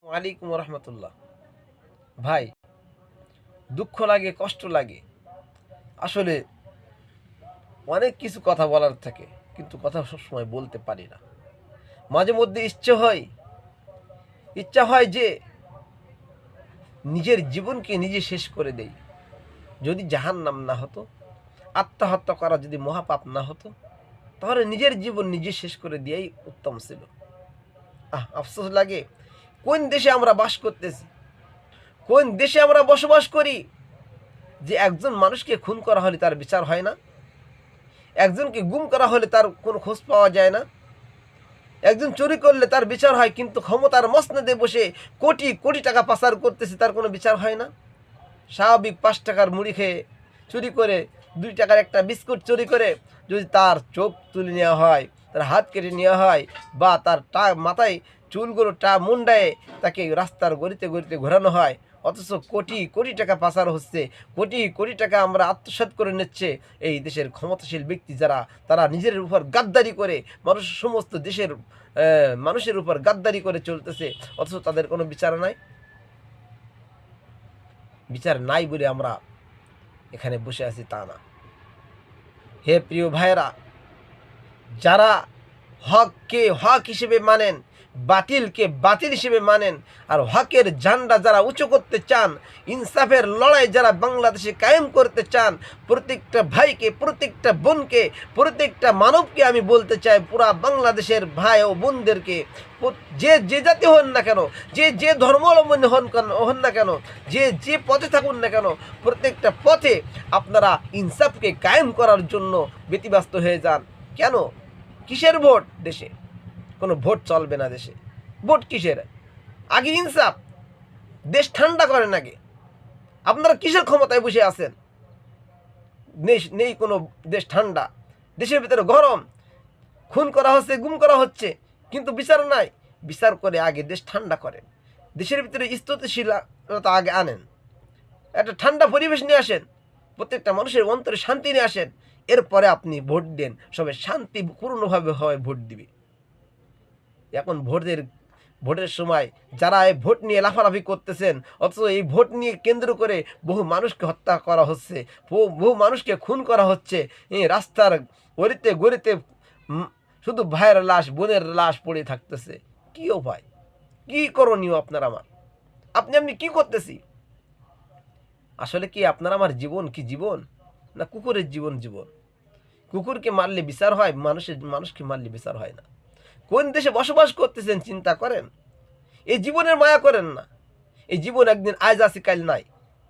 ওয়ালাইকুম রহমতুল্লাহ। ভাই, দুঃখ লাগে, কষ্ট লাগে। আসলে অনেক কিছু কথা বলার থাকে, কিন্তু কথা সবসময় বলতে পারি না। মাঝে মধ্যে ইচ্ছা হয় যে নিজের জীবনকে নিজে শেষ করে দেই। যদি জাহান্নাম না হতো, আত্মহত্যা করা যদি মহাপাপ না হতো, তাহলে নিজের জীবন নিজে শেষ করে দিয়েই উত্তম ছিল। আফসোস লাগে, কোন দেশে আমরা বাস করতেছি, কোন দেশে আমরা বসবাস করি, যে একজন মানুষকে খুন করা হলে তার বিচার হয় না, একজনকে গুম করা হলে তার কোনো খোঁজ পাওয়া যায় না, একজন চুরি করলে তার বিচার হয়, কিন্তু ক্ষমতার মসনদে বসে কোটি কোটি টাকা পাচার করতেছে, তার কোনো বিচার হয় না। স্বাভাবিক 5 টাকার মুড়ি খেয়ে চুরি করে, 2 টাকার একটা বিস্কুট চুরি করে যদি তার চোখ তুলে নেওয়া হয়, তার হাত কেটে নেওয়া হয়, বা তার মাথায় চুলগুলো মুন্ডায় তাকে রাস্তার গলিতে গলিতে ঘোরানো হয়, অথচ কোটি কোটি টাকা পাচার হচ্ছে, কোটি কোটি টাকা আমরা আত্মসাৎ করে নিচ্ছে এই দেশের ক্ষমতাশীল ব্যক্তি যারা, তারা নিজের উপর গাদ্দারি করে সমস্ত দেশের মানুষের উপর গাদ্দারি করে চলতেছে, অথচ তাদের কোনো বিচার নাই। বিচার নাই বলে আমরা এখানে বসে আছি তা না। হে প্রিয় ভাইয়েরা, যারা হককে হক হিসেবে মানেন, বাতিলকে বাতিল হিসেবে মানেন, আর হকের ঝান্ডা যারা উঁচু করতে চান, ইনসাফের লড়াই যারা বাংলাদেশে কায়েম করতে চান, প্রত্যেকটা ভাইকে, প্রত্যেকটা বোনকে, প্রত্যেকটা মানবকে আমি বলতে চাই, পুরা বাংলাদেশের ভাই ও বোনদেরকে, যে যে জাতি হন না কেন, যে যে ধর্মাবলম্বী হন না কেন, যে যে পথে থাকুন না কেন, প্রত্যেকটা পথে আপনারা ইনসাফকে কায়েম করার জন্য ব্যতিব্যস্ত হয়ে যান। কেন? কিসের ভোট দেশে? কোনো ভোট চলবে না দেশে। ভোট কিসের? আগে ইনসাফ। দেশ ঠান্ডা করেন আগে। আপনারা কিসের ক্ষমতায় বসে আছেন? নেই কোনো দেশ ঠান্ডা, দেশের ভিতরে গরম, খুন করা হচ্ছে, গুম করা হচ্ছে, কিন্তু বিচার নাই। বিচার করে আগে দেশ ঠান্ডা করেন, দেশের ভিতরে স্থিতিশীলতা আগে আনেন, একটা ঠান্ডা পরিবেশ নিয়ে আসেন, প্রত্যেকটা মানুষের অন্তরে শান্তি নিয়ে আসেন, এরপরে আপনি ভোট দেন, সবাই শান্তিপূর্ণভাবে ভোট দিবে। এখন ভোটের সময় যারা এই ভোট নিয়ে লাফালাফি করতেছেন, অথচ এই ভোট নিয়ে কেন্দ্র করে বহু মানুষকে হত্যা করা হচ্ছে, বহু মানুষকে খুন করা হচ্ছে, এই রাস্তার গড়িতে গড়িতে শুধু ভাইয়ের লাশ, বোনের লাশ পড়ে থাকতেছে। কি উপায়, কি করণীয় আপনার আমার? আপনি কি করতেছি? আসলে কি আপনার আমার জীবন কি জীবন, না কুকুরের জীবন জীবন? কুকুরকে মারলে বিচার হয়, মানুষকে মারলে বিচার হয় না। কোন দেশে বসবাস করতেছেন চিন্তা করেন। এই জীবনের মায়া করেন না। এই জীবন একদিন আজ আছে কাল নাই,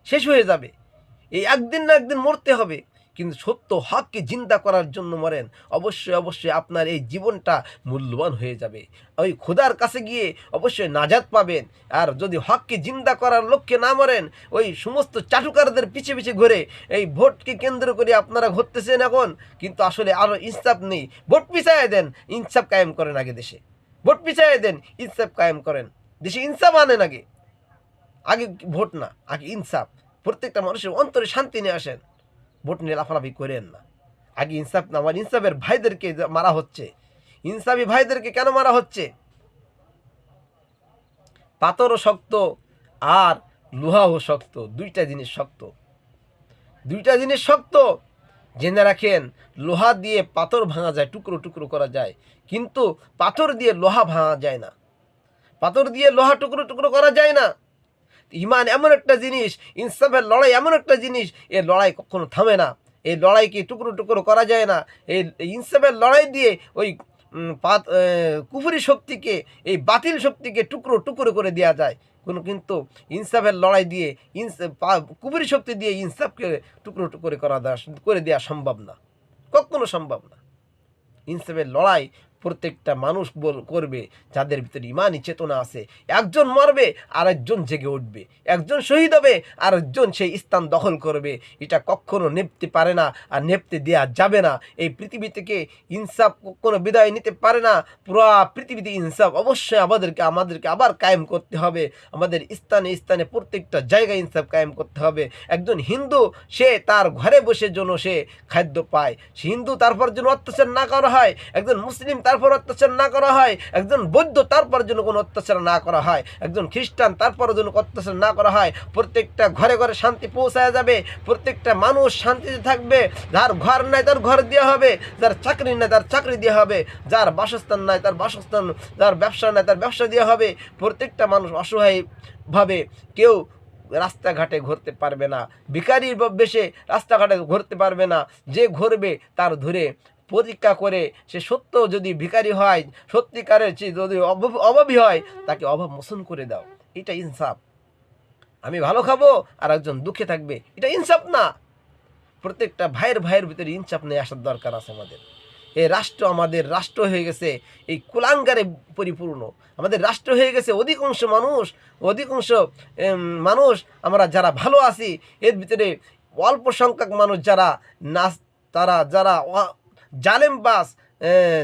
শেষ হয়ে যাবে। এই একদিন না একদিন মরতে হবে, কিন্তু সত্য হককে জিন্দা করার জন্য মরেন, অবশ্যই অবশ্যই আপনার এই জীবনটা মূল্যবান হয়ে যাবে। ওই খোদার কাছে গিয়ে অবশ্যই নাজাত পাবেন। আর যদি হককে জিন্দা করার লক্ষ্যে না মরেন, ওই সমস্ত চাটুকারদের পিছে পিছে ঘুরে এই ভোটকে কেন্দ্র করে আপনারা ঘুরতেছেন এখন, কিন্তু আসলে আরও ইনসাফ নেই। ভোট পিছায় দেন, ইনসাফ কায়েম করেন আগে দেশে। ভোট পিছায় দেন, ইনসাফ কায়েম করেন দেশে। ইনসাফ আনেন আগে, আগে ভোট না, আগে ইনসাফ। প্রত্যেকটা মানুষের অন্তরে শান্তি নিয়ে আসেন, ভোট নিয়ে লাফালাফি করেন না। আগে ইনসাফ না। আমার ইনসাফের ভাইদেরকে মারা হচ্ছে, ইনসাফি ভাইদেরকে কেন মারা হচ্ছে? পাথরও শক্ত আর লোহাও শক্ত, দুইটা জিনিস শক্ত, দুইটা জিনিস শক্ত। জেনে রাখেন, লোহা দিয়ে পাথর ভাঙা যায়, টুকরো টুকরো করা যায়, কিন্তু পাথর দিয়ে লোহা ভাঙা যায় না, পাথর দিয়ে লোহা টুকরো টুকরো করা যায় না। ইমান এমন একটা জিনিস, ইনসাফের লড়াই এমন একটা জিনিস, এর লড়াই কখনো থামে না, এই লড়াইকে টুকরো টুকরো করা যায় না। এই ইনসাফের লড়াই দিয়ে ওই কুফরি শক্তিকে, এই বাতিল শক্তিকে টুকরো টুকরো করে দেওয়া যায়, কিন্তু ইনসাফের লড়াই দিয়ে কুফরি শক্তি দিয়ে ইনসাফকে টুকরো টুকরো করে দেওয়া সম্ভব না, কখনো সম্ভব না। ইনসাফের লড়াই প্রত্যেকটা মানুষ করবে যাদের ভিতরে ইমানি চেতনা আছে। একজন মরবে আর একজন জেগে উঠবে, একজন শহীদ হবে আর একজন সেই স্থান দখল করবে। এটা কখনো নেপতে পারে না, আর নেপতে দেওয়া যাবে না। এই পৃথিবী থেকে ইনসাফ কখনো বিদায় নিতে পারে না। পুরো পৃথিবীতে ইনসাফ অবশ্যই আমাদেরকে আবার কায়েম করতে হবে। আমাদের স্থানে স্থানে প্রত্যেকটা জায়গায় ইনসাফ কায়েম করতে হবে। একজন হিন্দু, সে তার ঘরে বসে যেন সে খাদ্য পায়, সে হিন্দু, তারপর যেন অত্যাচার না করা হয়। একজন মুসলিম, তারপর অত্যাচার না করা হয়, একজন বৌদ্ধ তারপর যেন কোনো অত্যাচার না করা হয়, একজন খ্রিস্টান তারপরও যেন অত্যাচার না করা হয়। প্রত্যেকটা ঘরে ঘরে শান্তি পৌঁছায় যাবে, প্রত্যেকটা মানুষ শান্তিতে থাকবে। যার ঘর নাই তার ঘর দেওয়া হবে, যার চাকরি নাই তার চাকরি দেওয়া হবে, যার বাসস্থান নাই তার বাসস্থান, যার ব্যবসা নাই তার ব্যবসা দেওয়া হবে। প্রত্যেকটা মানুষ অসহায়ভাবে কেউ রাস্তাঘাটে ঘুরতে পারবে না, ভিখারির বেশে রাস্তাঘাটে ঘুরতে পারবে না। যে ঘুরবে তার ধরে পরীক্ষা করে সে সত্য যদি ভিখারি হয়, সত্যিকারের সে যদি অভাবী হয়, তাকে অভাব মোচন করে দাও। এটা ইনসাফ। আমি ভালো খাবো আর একজন দুঃখে থাকবে, এটা ইনসাফ না। প্রত্যেকটা ভাইয়ের ভিতরে ইনসাফ নিয়ে আসার দরকার আছে আমাদের। এই রাষ্ট্র আমাদের রাষ্ট্র হয়ে গেছে এই কুলাঙ্গারে পরিপূর্ণ। আমাদের রাষ্ট্র হয়ে গেছে অধিকাংশ মানুষ আমরা যারা ভালো আছি, এর ভিতরে অল্প সংখ্যক মানুষ যারা যারা জালেমবাজ,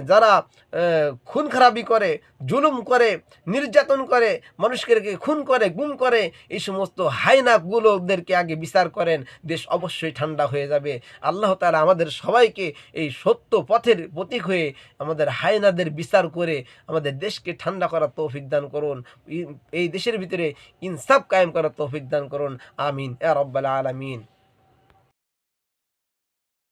যারা খুন খারাপি করে, জুলুম করে, নির্যাতন করে, মানুষকে খুন করে, গুম করে, এই সমস্ত হায়নাগুলোদেরকে আগে বিচার করেন, দেশ অবশ্যই ঠান্ডা হয়ে যাবে। আল্লাহ তাআলা আমাদের সবাইকে এই সত্য পথের প্রতীক হয়ে আমাদের হায়নাদের বিচার করে আমাদের দেশকে ঠান্ডা করার তৌফিক দান করুন। এই দেশের ভিতরে ইনসাফ কায়েম করার তৌফিক দান করুন। আমিন ইয়া রাব্বাল আলামিন।